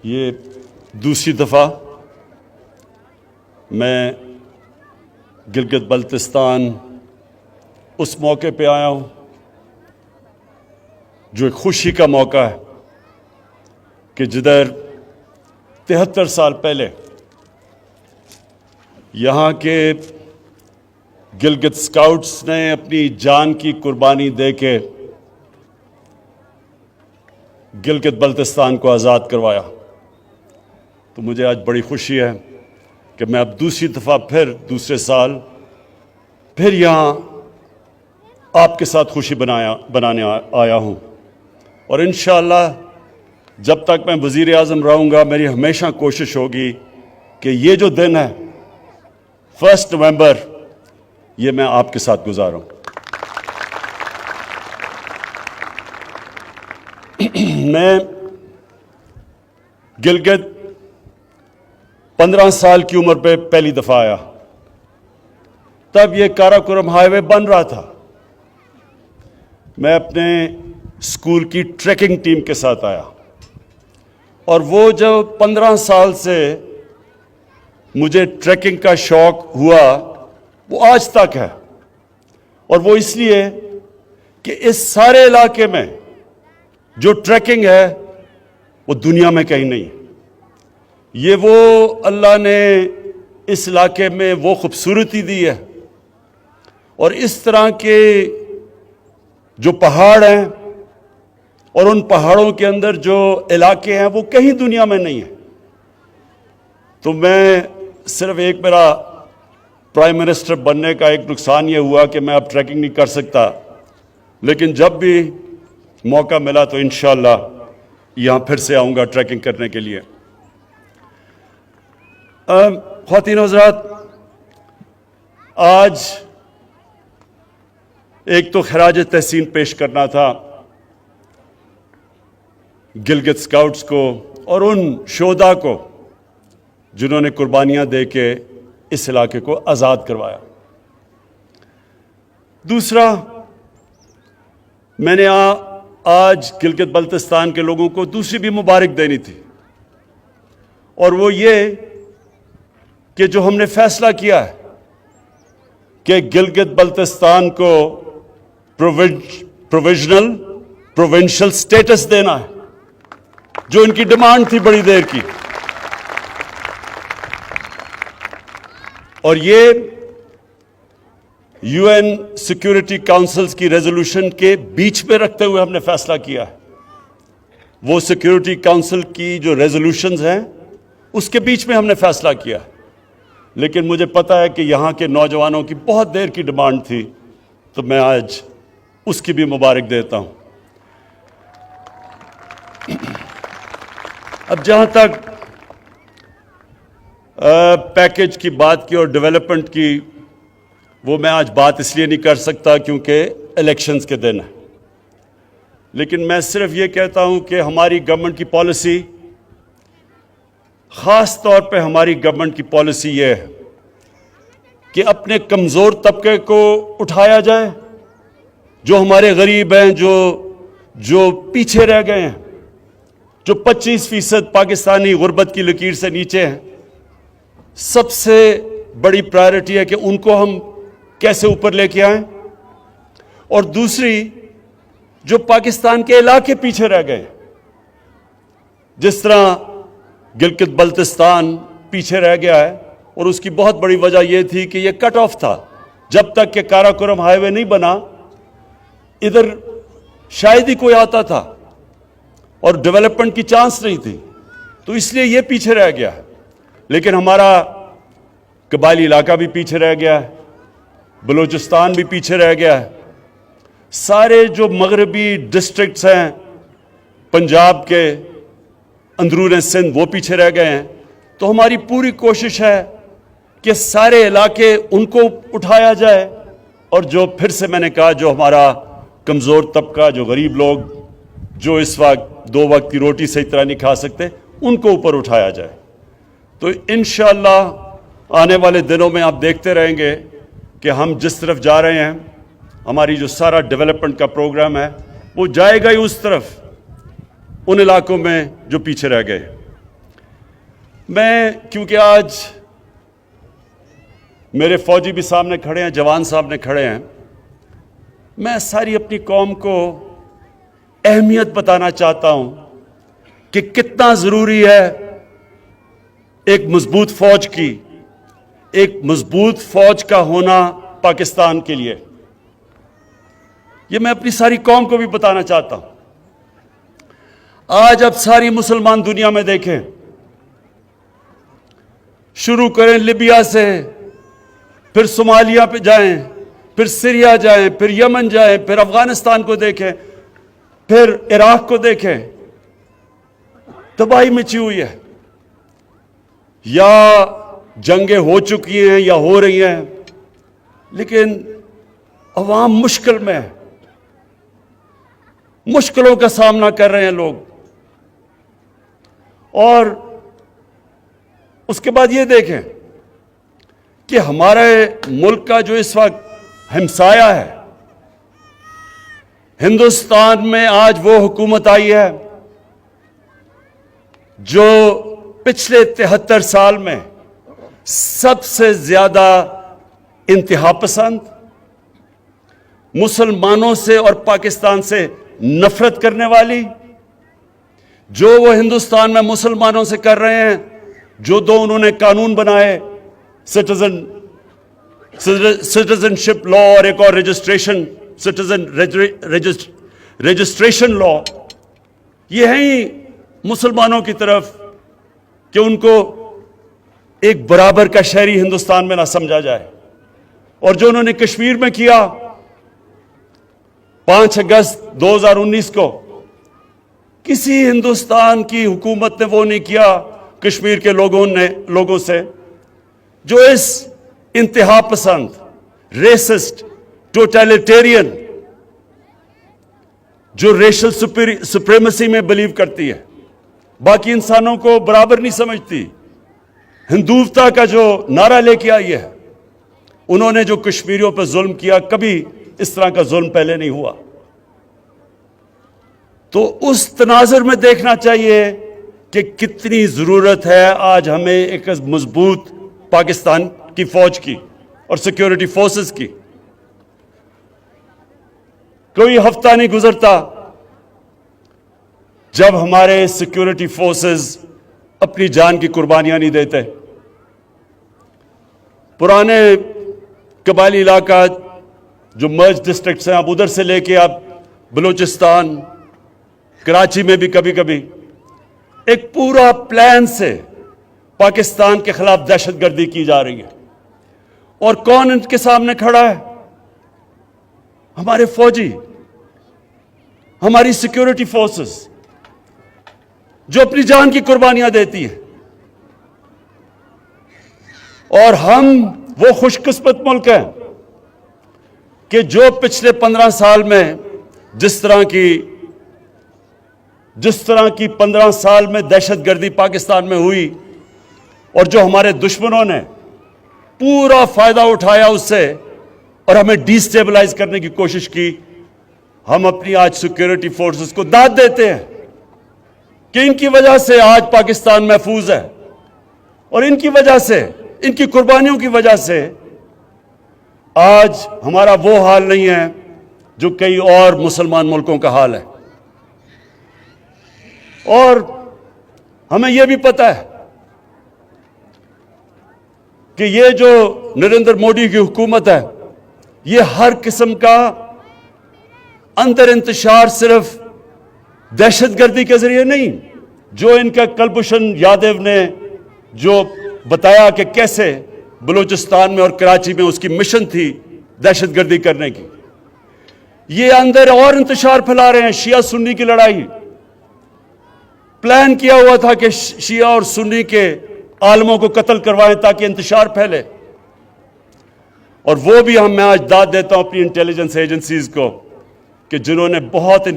یہ دوسری دفعہ میں گلگت بلتستان اس موقع پہ آیا ہوں جو ایک خوشی کا موقع ہے کہ جدھر 73 سال پہلے یہاں کے گلگت اسکاؤٹس نے اپنی جان کی قربانی دے کے گلگت بلتستان کو آزاد کروایا. تو مجھے آج بڑی خوشی ہے کہ میں اب دوسری دفعہ دوسرے سال پھر یہاں آپ کے ساتھ خوشی بنانے آیا ہوں. اور انشاءاللہ جب تک میں وزیر اعظم رہوں گا میری ہمیشہ کوشش ہوگی کہ یہ جو دن ہے 1 نومبر یہ میں آپ کے ساتھ گزاروں. میں گلگت 15 سال کی عمر پہ پہلی دفعہ آیا. تب یہ کاراکورم ہائی وے بن رہا تھا. میں اپنے اسکول کی ٹریکنگ ٹیم کے ساتھ آیا اور وہ جو 15 سال سے مجھے ٹریکنگ کا شوق ہوا وہ آج تک ہے. اور وہ اس لیے کہ اس سارے علاقے میں جو ٹریکنگ ہے وہ دنیا میں کہیں نہیں. یہ وہ اللہ نے اس علاقے میں وہ خوبصورتی دی ہے اور اس طرح کے جو پہاڑ ہیں اور ان پہاڑوں کے اندر جو علاقے ہیں وہ کہیں دنیا میں نہیں ہیں. تو میں صرف ایک میرا پرائم منسٹر بننے کا ایک نقصان یہ ہوا کہ میں اب ٹریکنگ نہیں کر سکتا, لیکن جب بھی موقع ملا تو انشاءاللہ یہاں پھر سے آؤں گا ٹریکنگ کرنے کے لیے. خواتین و حضرات, آج ایک تو خراج تحسین پیش کرنا تھا گلگت اسکاؤٹس کو اور ان شہداء کو جنہوں نے قربانیاں دے کے اس علاقے کو آزاد کروایا. دوسرا, میں نے آج گلگت بلتستان کے لوگوں کو دوسری بھی مبارک دینی تھی, اور وہ یہ کہ جو ہم نے فیصلہ کیا ہے کہ گلگت بلتستان کو پروونشل سٹیٹس دینا ہے, جو ان کی ڈیمانڈ تھی بڑی دیر کی, اور یہ یو این سیکورٹی کاؤنسلز کی ریزولوشن کے بیچ میں رکھتے ہوئے ہم نے فیصلہ کیا ہے. وہ سیکورٹی کاؤنسل کی جو ریزولوشنز ہیں اس کے بیچ میں ہم نے فیصلہ کیا ہے, لیکن مجھے پتہ ہے کہ یہاں کے نوجوانوں کی بہت دیر کی ڈیمانڈ تھی, تو میں آج اس کی بھی مبارک دیتا ہوں. اب جہاں تک پیکج کی بات کی اور ڈیولپمنٹ کی, وہ میں آج بات اس لیے نہیں کر سکتا کیونکہ الیکشنز کے دن ہے, لیکن میں صرف یہ کہتا ہوں کہ ہماری گورنمنٹ کی پالیسی, خاص طور پہ ہماری گورنمنٹ کی پالیسی یہ ہے کہ اپنے کمزور طبقے کو اٹھایا جائے, جو ہمارے غریب ہیں, جو پیچھے رہ گئے ہیں, جو 25% پاکستانی غربت کی لکیر سے نیچے ہیں. سب سے بڑی پرائرٹی ہے کہ ان کو ہم کیسے اوپر لے کے آئیں, اور دوسری جو پاکستان کے علاقے پیچھے رہ گئے, جس طرح گلگت بلتستان پیچھے رہ گیا ہے, اور اس کی بہت بڑی وجہ یہ تھی کہ یہ کٹ آف تھا. جب تک کہ کاراکورم ہائی وے نہیں بنا ادھر شاید ہی کوئی آتا تھا اور ڈیولپمنٹ کی چانس نہیں تھی, تو اس لیے یہ پیچھے رہ گیا. لیکن ہمارا قبائلی علاقہ بھی پیچھے رہ گیا ہے, بلوچستان بھی پیچھے رہ گیا ہے, سارے جو مغربی ڈسٹرکٹس ہیں پنجاب کے اندرون سندھ وہ پیچھے رہ گئے ہیں. تو ہماری پوری کوشش ہے کہ سارے علاقے ان کو اٹھایا جائے, اور جو پھر سے میں نے کہا جو ہمارا کمزور طبقہ, جو غریب لوگ, جو اس وقت 2 وقت کی روٹی صحیح طرح نہیں کھا سکتے, ان کو اوپر اٹھایا جائے. تو انشاءاللہ آنے والے دنوں میں آپ دیکھتے رہیں گے کہ ہم جس طرف جا رہے ہیں, ہماری جو سارا ڈیولپمنٹ کا پروگرام ہے وہ جائے گا ہی اس طرف, ان علاقوں میں جو پیچھے رہ گئے. میں کیونکہ آج میرے فوجی بھی سامنے کھڑے ہیں، جوان سامنے کھڑے ہیں، میں ساری اپنی قوم کو اہمیت بتانا چاہتا ہوں کہ کتنا ضروری ہے ایک مضبوط فوج کی، ایک مضبوط فوج کا ہونا پاکستان کے لیے۔ یہ میں اپنی ساری قوم کو بھی بتانا چاہتا ہوں۔ آج اب ساری مسلمان دنیا میں دیکھیں، شروع کریں لیبیا سے، پھر صومالیہ پہ جائیں، پھر سیریا جائیں، پھر یمن جائیں، پھر افغانستان کو دیکھیں، پھر عراق کو دیکھیں، تباہی مچی ہوئی ہے، یا جنگیں ہو چکی ہیں یا ہو رہی ہیں، لیکن عوام مشکل میں ہے، مشکلوں کا سامنا کر رہے ہیں لوگ۔ اور اس کے بعد یہ دیکھیں کہ ہمارے ملک کا جو اس وقت ہمسایہ ہے، ہندوستان میں آج وہ حکومت آئی ہے جو پچھلے 73 سال میں سب سے زیادہ انتہا پسند، مسلمانوں سے اور پاکستان سے نفرت کرنے والی، جو وہ ہندوستان میں مسلمانوں سے کر رہے ہیں، جو دو انہوں نے قانون بنائے، سٹیزن شپ لا اور ایک اور رجسٹریشن لا، یہ ہیں ہی مسلمانوں کی طرف کہ ان کو ایک برابر کا شہری ہندوستان میں نہ سمجھا جائے۔ اور جو انہوں نے کشمیر میں کیا 5 اگست 2019 کو، کسی ہندوستان کی حکومت نے وہ نہیں کیا کشمیر کے لوگوں سے جو اس انتہا پسند، ریسسٹ، ٹوٹیلیٹیرین، جو ریشل سپریمیسی میں بلیو کرتی ہے، باقی انسانوں کو برابر نہیں سمجھتی، ہندوتا کا جو نعرہ لے کے آئی ہے۔ انہوں نے جو کشمیریوں پر ظلم کیا، کبھی اس طرح کا ظلم پہلے نہیں ہوا۔ تو اس تناظر میں دیکھنا چاہیے کہ کتنی ضرورت ہے آج ہمیں ایک مضبوط پاکستان کی فوج کی اور سیکیورٹی فورسز کی۔ کوئی ہفتہ نہیں گزرتا جب ہمارے سیکیورٹی فورسز اپنی جان کی قربانیاں نہیں دیتے۔ پرانے قبائلی علاقہ جو مرج ڈسٹرکٹس ہیں، اب ادھر سے لے کے اب بلوچستان، کراچی میں بھی کبھی کبھی ایک پورا پلان سے پاکستان کے خلاف دہشت گردی کی جا رہی ہے۔ اور کون ان کے سامنے کھڑا ہے؟ ہمارے فوجی، ہماری سیکیورٹی فورسز، جو اپنی جان کی قربانیاں دیتی ہیں۔ اور ہم وہ خوش قسمت ملک ہیں کہ جو پچھلے 15 سال میں جس طرح کی 15 سال میں دہشت گردی پاکستان میں ہوئی، اور جو ہمارے دشمنوں نے پورا فائدہ اٹھایا اس سے اور ہمیں ڈی سٹیبلائز کرنے کی کوشش کی، ہم اپنی آج سیکیورٹی فورسز کو داد دیتے ہیں کہ ان کی وجہ سے آج پاکستان محفوظ ہے، اور ان کی وجہ سے، ان کی قربانیوں کی وجہ سے آج ہمارا وہ حال نہیں ہے جو کئی اور مسلمان ملکوں کا حال ہے۔ اور ہمیں یہ بھی پتہ ہے کہ یہ جو نریندر مودی کی حکومت ہے، یہ ہر قسم کا اندر انتشار صرف دہشت گردی کے ذریعے نہیں، جو ان کا کلبھوشن یادو نے جو بتایا کہ کیسے بلوچستان میں اور کراچی میں اس کی مشن تھی دہشت گردی کرنے کی، یہ اندر اور انتشار پھیلا رہے ہیں۔ شیعہ سنی کی لڑائی پلان کیا ہوا تھا کہ شیعہ اور سنی کے عالموں کو قتل کروائیں تاکہ انتشار پھیلے، اور وہ بھی میں آج داد دیتا ہوں اپنی انٹیلیجنس ایجنسیز کو کہ جنہوں نے بہت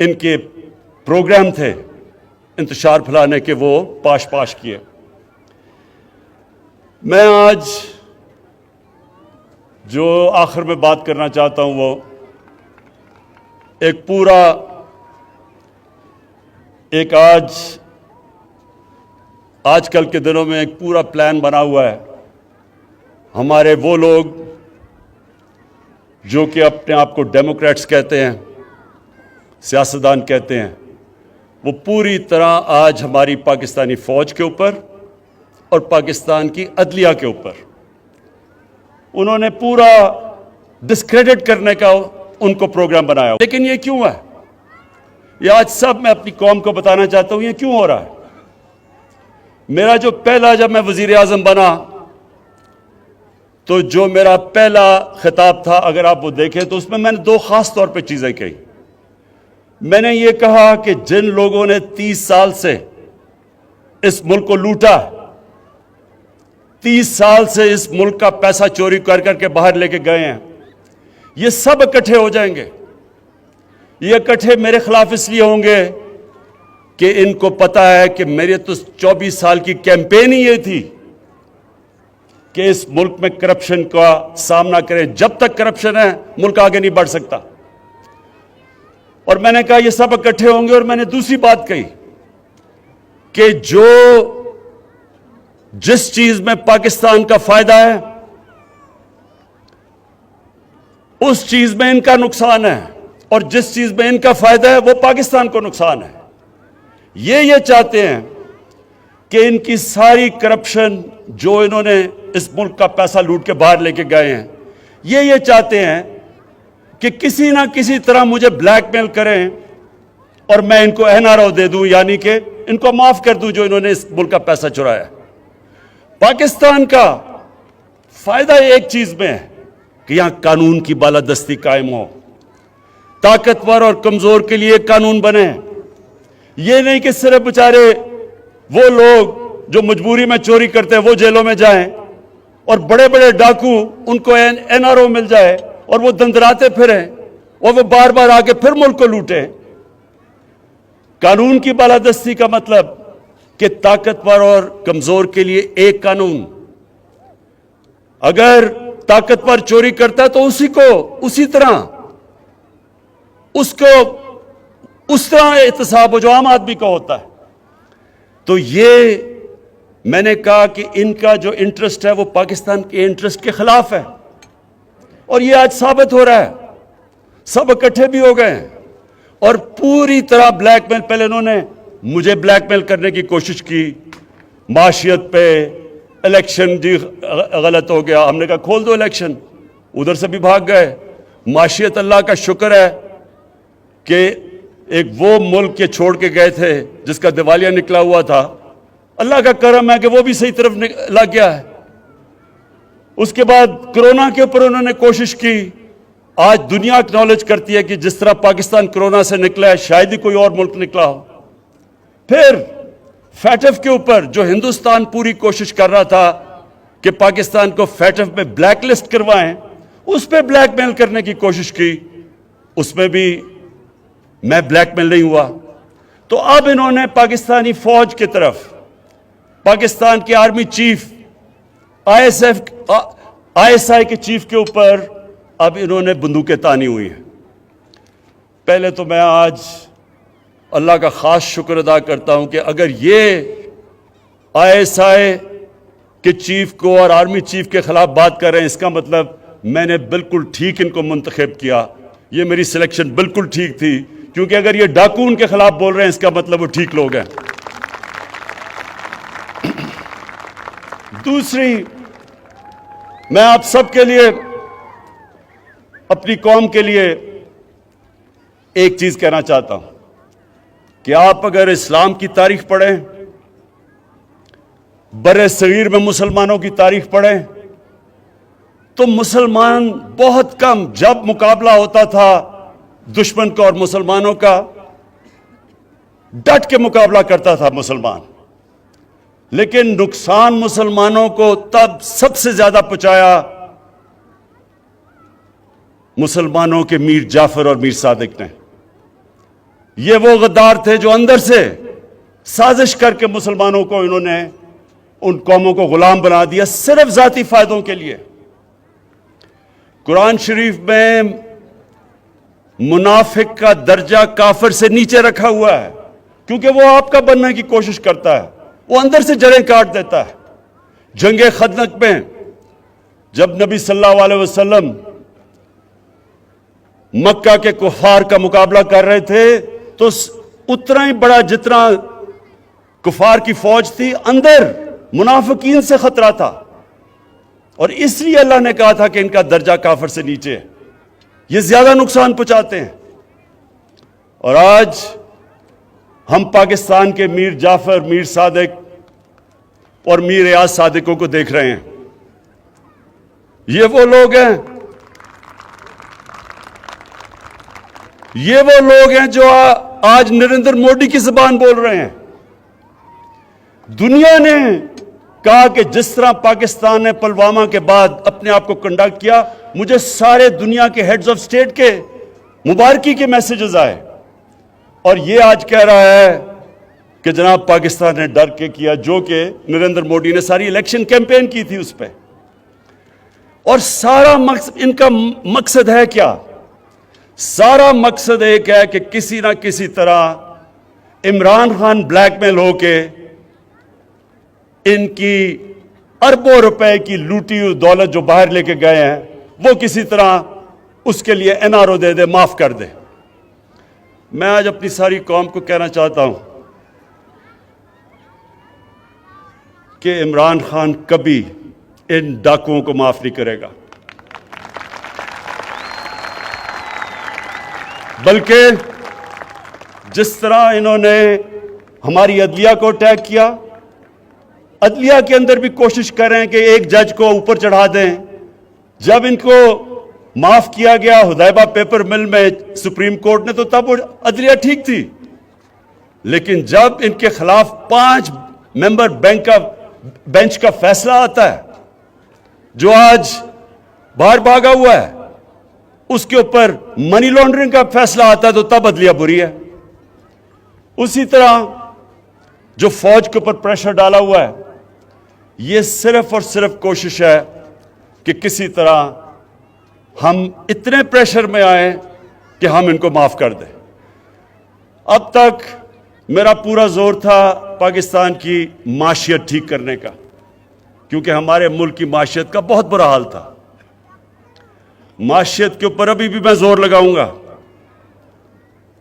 ان کے پروگرام تھے انتشار پھیلانے کے، وہ پاش کیے۔ میں آج جو آخر میں بات کرنا چاہتا ہوں وہ ایک آج آج کل کے دنوں میں ایک پورا پلان بنا ہوا ہے. ہمارے وہ لوگ جو کہ اپنے آپ کو ڈیموکریٹس کہتے ہیں, سیاستدان کہتے ہیں, وہ پوری طرح آج ہماری پاکستانی فوج کے اوپر اور پاکستان کی عدلیہ کے اوپر انہوں نے پورا ڈسکریڈٹ کرنے کا ان کو پروگرام بنایا. لیکن یہ کیوں ہے؟ یہ آج سب میں اپنی قوم کو بتانا چاہتا ہوں یہ کیوں ہو رہا ہے. میرا جو پہلا جب میں وزیر اعظم بنا تو جو میرا پہلا خطاب تھا, اگر آپ وہ دیکھیں تو اس میں نے دو خاص طور پہ چیزیں کہی. میں نے یہ کہا کہ جن لوگوں نے 30 سال سے اس ملک کو لوٹا, 30 سال سے اس ملک کا پیسہ چوری کر کر کے باہر لے کے گئے ہیں, یہ سب اکٹھے ہو جائیں گے. یہ اکٹھے میرے خلاف اس لیے ہوں گے کہ ان کو پتا ہے کہ میرے تو 24 سال کی کیمپین ہی یہ تھی کہ اس ملک میں کرپشن کا سامنا کریں. جب تک کرپشن ہے ملک آگے نہیں بڑھ سکتا. اور میں نے کہا یہ سب اکٹھے ہوں گے. اور میں نے دوسری بات کہی کہ جس چیز میں پاکستان کا فائدہ ہے اس چیز میں ان کا نقصان ہے, اور جس چیز میں ان کا فائدہ ہے وہ پاکستان کو نقصان ہے. یہ چاہتے ہیں کہ ان کی ساری کرپشن جو انہوں نے اس ملک کا پیسہ لوٹ کے باہر لے کے گئے ہیں, یہ چاہتے ہیں کہ کسی نہ کسی طرح مجھے بلیک میل کریں اور میں ان کو NRO دے دوں, یعنی کہ ان کو معاف کر دوں جو انہوں نے اس ملک کا پیسہ چرایا. پاکستان کا فائدہ ایک چیز میں ہے کہ یہاں قانون کی بالادستی قائم ہو, طاقتور اور کمزور کے لیے قانون بنے. یہ نہیں کہ صرف بیچارے وہ لوگ جو مجبوری میں چوری کرتے ہیں وہ جیلوں میں جائیں اور بڑے بڑے ڈاکو ان کو NRO مل جائے اور وہ دندراتے پھریں اور وہ بار بار آ کے پھر ملک کو لوٹیں. قانون کی بالادستی کا مطلب کہ طاقتور اور کمزور کے لیے ایک قانون. اگر طاقتور چوری کرتا ہے تو اسی طرح احتساب ہو جو عام آدمی کا ہوتا ہے. تو یہ میں نے کہا کہ ان کا جو انٹرسٹ ہے وہ پاکستان کے انٹرسٹ کے خلاف ہے, اور یہ آج ثابت ہو رہا ہے. سب اکٹھے بھی ہو گئے ہیں اور پوری طرح بلیک میل. پہلے انہوں نے مجھے بلیک میل کرنے کی کوشش کی معاشیت پہ, الیکشن جی غلط ہو گیا, ہم نے کہا کھول دو الیکشن, ادھر سے بھی بھاگ گئے. معاشیت اللہ کا شکر ہے کہ ایک وہ ملک کے چھوڑ کے گئے تھے جس کا دیوالیہ نکلا ہوا تھا, اللہ کا کرم ہے کہ وہ بھی صحیح طرف لگ گیا ہے. اس کے بعد کرونا کے اوپر انہوں نے کوشش کی. آج دنیا اکنالج کرتی ہے کہ جس طرح پاکستان کرونا سے نکلا ہے شاید ہی کوئی اور ملک نکلا ہو. پھر فیٹف کے اوپر جو ہندوستان پوری کوشش کر رہا تھا کہ پاکستان کو فیٹف میں بلیک لسٹ کروائیں, اس پہ بلیک میل کرنے کی کوشش کی, اس میں بھی میں بلیک میل نہیں ہوا. تو اب انہوں نے پاکستانی فوج کی طرف, پاکستان کے آرمی چیف, ISI کے چیف کے اوپر اب انہوں نے بندوقیں تانی ہوئی ہیں. پہلے تو میں آج اللہ کا خاص شکر ادا کرتا ہوں کہ اگر یہ ISI کے چیف کو اور آرمی چیف کے خلاف بات کر رہے ہیں, اس کا مطلب میں نے بالکل ٹھیک ان کو منتخب کیا. یہ میری سلیکشن بالکل ٹھیک تھی, کیونکہ اگر یہ ڈاکو ان کے خلاف بول رہے ہیں اس کا مطلب وہ ٹھیک لوگ ہیں. دوسری, میں آپ سب کے لیے, اپنی قوم کے لیے ایک چیز کہنا چاہتا ہوں کہ آپ اگر اسلام کی تاریخ پڑھیں, بر صغیر میں مسلمانوں کی تاریخ پڑھیں, تو مسلمان بہت کم, جب مقابلہ ہوتا تھا دشمن کا اور مسلمانوں کا, ڈٹ کے مقابلہ کرتا تھا مسلمان. لیکن نقصان مسلمانوں کو تب سب سے زیادہ پہنچایا مسلمانوں کے میر جعفر اور میر صادق نے. یہ وہ غدار تھے جو اندر سے سازش کر کے مسلمانوں کو انہوں نے, ان قوموں کو غلام بنا دیا صرف ذاتی فائدوں کے لیے. قرآن شریف میں منافق کا درجہ کافر سے نیچے رکھا ہوا ہے, کیونکہ وہ آپ کا بننے کی کوشش کرتا ہے. وہ اندر سے جڑیں کاٹ دیتا ہے. جنگ خندق میں جب نبی صلی اللہ علیہ وسلم مکہ کے کفار کا مقابلہ کر رہے تھے تو اتنا ہی بڑا جتنا کفار کی فوج تھی اندر منافقین سے خطرہ تھا، اور اس لیے اللہ نے کہا تھا کہ ان کا درجہ کافر سے نیچے ہے، یہ زیادہ نقصان پہنچاتے ہیں. اور آج ہم پاکستان کے میر جعفر، میر صادق اور میر ریاض صادقوں کو دیکھ رہے ہیں. یہ وہ لوگ ہیں جو آج نریندر مودی کی زبان بول رہے ہیں. دنیا نے کہا کہ جس طرح پاکستان نے پلوامہ کے بعد اپنے آپ کو کنڈکٹ کیا، مجھے سارے دنیا کے ہیڈز آف سٹیٹ کے مبارکی کے میسیجز آئے، اور یہ آج کہہ رہا ہے کہ جناب پاکستان نے ڈر کے کیا، جو کہ نریندر مودی نے ساری الیکشن کیمپین کی تھی اس پہ. اور سارا مقصد ان کا مقصد ہے کیا؟ سارا مقصد ایک ہے کہ کسی نہ کسی طرح عمران خان بلیک میل ہو کے ان کی اربوں روپے کی لوٹی ہوئی دولت جو باہر لے کے گئے ہیں وہ کسی طرح اس کے لیے NRO دے دے، معاف کر دے. میں آج اپنی ساری قوم کو کہنا چاہتا ہوں کہ عمران خان کبھی ان ڈاکوؤں کو معاف نہیں کرے گا، بلکہ جس طرح انہوں نے ہماری عدلیہ کو اٹیک کیا، عدلیہ کے اندر بھی کوشش کریں کہ ایک جج کو اوپر چڑھا دیں. جب ان کو معاف کیا گیا حدیبہ پیپر مل میں سپریم کورٹ نے، تو تب وہ عدلیہ ٹھیک تھی. لیکن جب ان کے خلاف 5 ممبر بینچ کا فیصلہ آتا ہے جو آج باہر بھاگا ہوا ہے، اس کے اوپر منی لانڈرنگ کا فیصلہ آتا ہے، تو تب عدلیہ بری ہے. اسی طرح جو فوج کے اوپر پریشر ڈالا ہوا ہے، یہ صرف اور صرف کوشش ہے کہ کسی طرح ہم اتنے پریشر میں آئیں کہ ہم ان کو معاف کر دیں. اب تک میرا پورا زور تھا پاکستان کی معیشت ٹھیک کرنے کا، کیونکہ ہمارے ملک کی معیشت کا بہت برا حال تھا. معیشت کے اوپر ابھی بھی میں زور لگاؤں گا.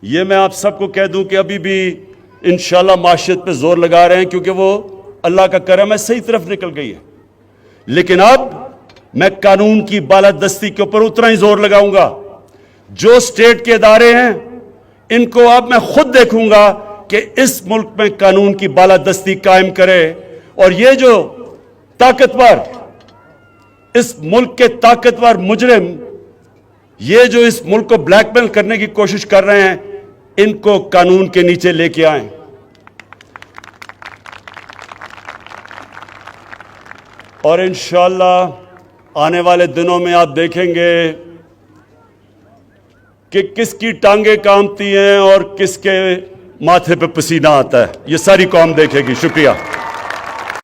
یہ میں آپ سب کو کہہ دوں کہ ابھی بھی انشاءاللہ معیشت پہ زور لگا رہے ہیں، کیونکہ وہ اللہ کا کرم ہے صحیح طرف نکل گئی ہے. لیکن اب میں قانون کی بالادستی کے اوپر اتنا ہی زور لگاؤں گا. جو سٹیٹ کے ادارے ہیں ان کو اب میں خود دیکھوں گا کہ اس ملک میں قانون کی بالادستی قائم کرے، اور یہ جو طاقتور اس ملک کے طاقتور مجرم یہ جو اس ملک کو بلیک میل کرنے کی کوشش کر رہے ہیں، ان کو قانون کے نیچے لے کے آئیں. اور انشاءاللہ آنے والے دنوں میں آپ دیکھیں گے کہ کس کی ٹانگیں کامتی ہیں اور کس کے ماتھے پہ پسینہ آتا ہے. یہ ساری قوم دیکھے گی. شکریہ.